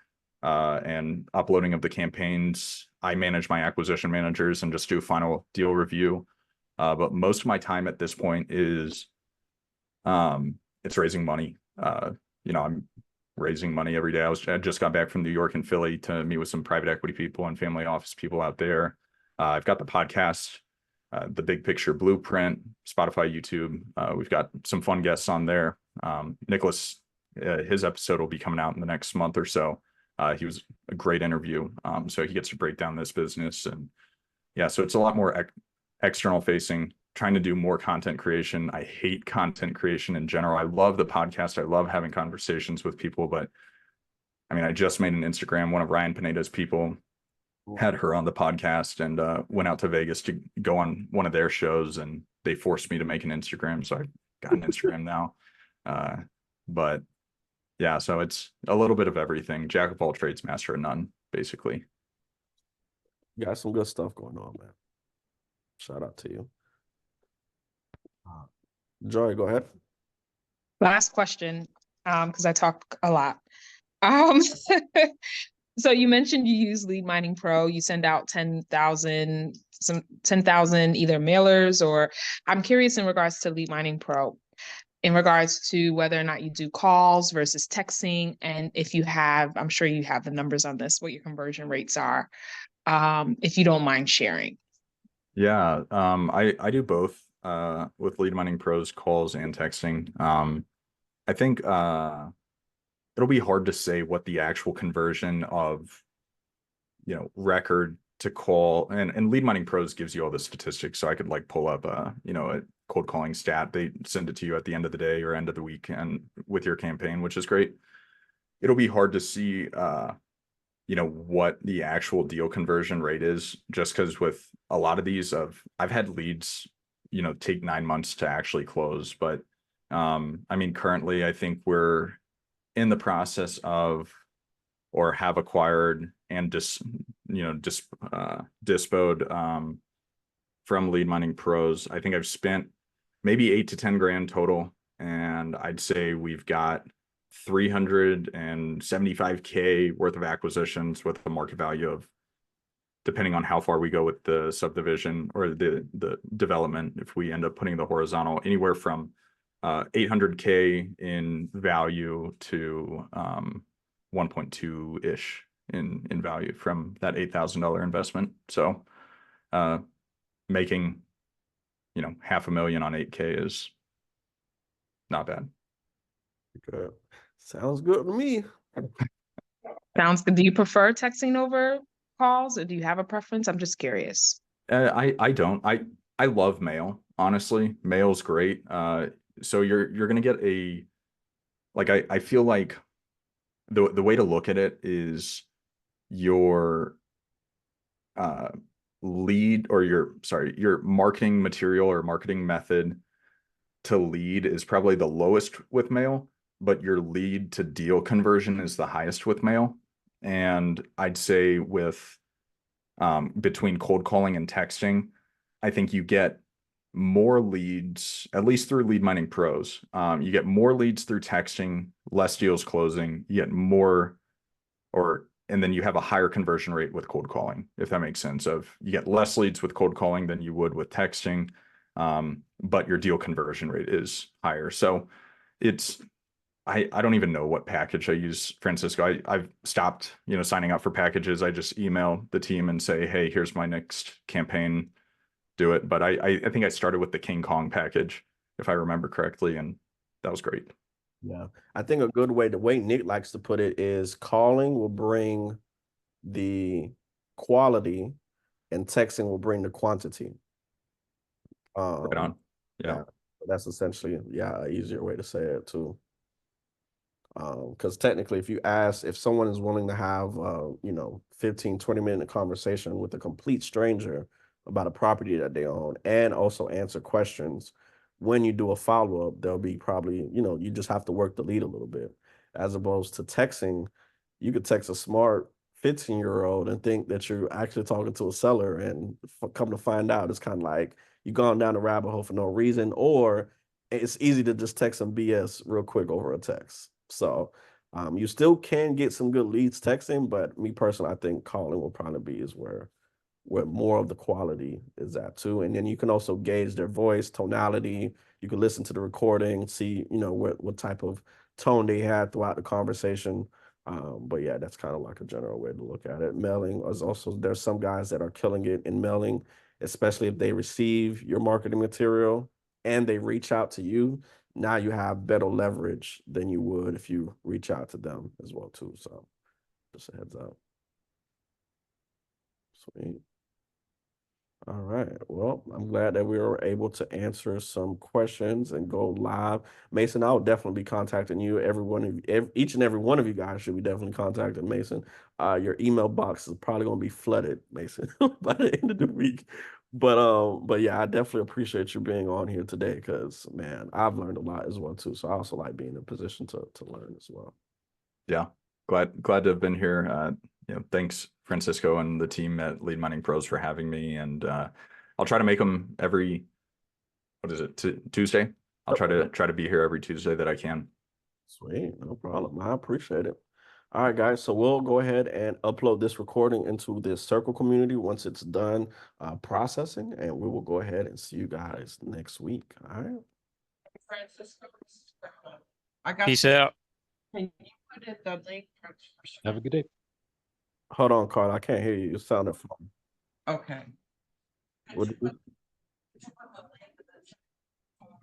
and uploading of the campaigns. I manage my acquisition managers and just do a final deal review. But most of my time at this point is it's raising money. You know, I'm raising money every day. I just got back from New York and Philly to meet with some private equity people and family office people out there. I've got the podcast, The Big Picture Blueprint, Spotify, YouTube. We've got some fun guests on there. Nicholas, his episode will be coming out in the next month or so. He was a great interview. So he gets to break down this business. And yeah, so it's a lot more external facing, trying to do more content creation. I hate content creation in general. I love the podcast. I love having conversations with people, but I mean, I just made an Instagram. One of Ryan Pineda's people had her on the podcast, and went out to Vegas to go on one of their shows, and they forced me to make an Instagram. So I've got an Instagram now. But yeah, so it's a little bit of everything. Jack of all trades, master of none, basically. Got some good stuff going on, man. Shout out to you. Joy, go ahead. Last question, because I talk a lot. So you mentioned you use Lead Mining Pro. You send out 10,000 either mailers, or I'm curious in regards to Lead Mining Pro, in regards to whether or not you do calls versus texting, and if you have, I'm sure you have the numbers on this, what your conversion rates are, if you don't mind sharing. Yeah, I do both with Lead Mining Pro's calls and texting. I think it'll be hard to say what the actual conversion of, you know, record to call, and Lead Mining Pros gives you all the statistics. So I could like pull up you know, a cold calling stat. They send it to you at the end of the day or end of the week and with your campaign, which is great. It'll be hard to see you know, what the actual deal conversion rate is, just because with a lot of these I've had leads, you know, take 9 months to actually close. But I mean, currently I think we're in the process of, or have acquired and disposed from Lead Mining Pros. I think I've spent maybe 8 to 10 grand total, and I'd say we've got 375K worth of acquisitions with a market value of, depending on how far we go with the subdivision or the development, if we end up putting the horizontal, anywhere from 800K in value to 1.2 ish in value from that $8,000 investment. So making, you know, $500,000 on 8K is not bad. Good. Sounds good to me. Sounds good. Do you prefer texting over calls, or do you have a preference? I'm just curious. I don't. I love mail. Honestly, mail's great. So you're gonna get a, like, I feel like the way to look at it is your lead, or your marketing material or marketing method to lead is probably the lowest with mail, but your lead to deal conversion is the highest with mail. And I'd say with between cold calling and texting, I think you get more leads, at least through Lead Mining Pros. You get more leads through texting, less deals closing. You get more, or and then you have a higher conversion rate with cold calling, if that makes sense. Of you get less leads with cold calling than you would with texting, but your deal conversion rate is higher. So it's, I don't even know what package I use, Francisco. I've stopped, signing up for packages. I just email the team and say, hey, here's my next campaign, do it. But I think I started with the King Kong package, if I remember correctly, and that was great. Yeah, I think a good way, the way Nick likes to put it, is calling will bring the quality and texting will bring the quantity. Right on. Yeah. That's essentially, an easier way to say it too. Because technically, if someone is willing to have 15, 20-minute conversation with a complete stranger about a property that they own and also answer questions, when you do a follow-up, there'll be probably, you just have to work the lead a little bit. As opposed to texting, you could text a smart 15-year-old and think that you're actually talking to a seller, and come to find out, it's kind of like you've gone down a rabbit hole for no reason, or it's easy to just text some BS real quick over a text. So you still can get some good leads texting, but me personally, I think calling will probably be where more of the quality is at too. And then you can also gauge their voice, tonality. You can listen to the recording, see, what type of tone they had throughout the conversation. But yeah, that's kind of like a general way to look at it. Mailing is also, there's some guys that are killing it in mailing, especially if they receive your marketing material and they reach out to you. Now you have better leverage than you would if you reach out to them as well too. So just a heads up. Sweet. All right. Well, I'm glad that we were able to answer some questions and go live. Mason, I'll definitely be contacting you. Each and every one of you guys should be definitely contacting Mason. Your email box is probably going to be flooded, Mason, by the end of the week. But yeah, I definitely appreciate you being on here today because, man, I've learned a lot as well too. So I also like being in a position to learn as well. Yeah, glad to have been here. Thanks Francisco and the team at Lead Mining Pros for having me, and I'll try to make them every, Tuesday. I'll try to be here every Tuesday that I can. Sweet, no problem. I appreciate it. All right, guys. So we'll go ahead and upload this recording into this Circle community once it's done processing, and we will go ahead and see you guys next week. All right. Francisco, I got. Peace out. Can you put in the link? Have a good day. Hold on, Carl. I can't hear you. You sounded funny. Okay. What did you-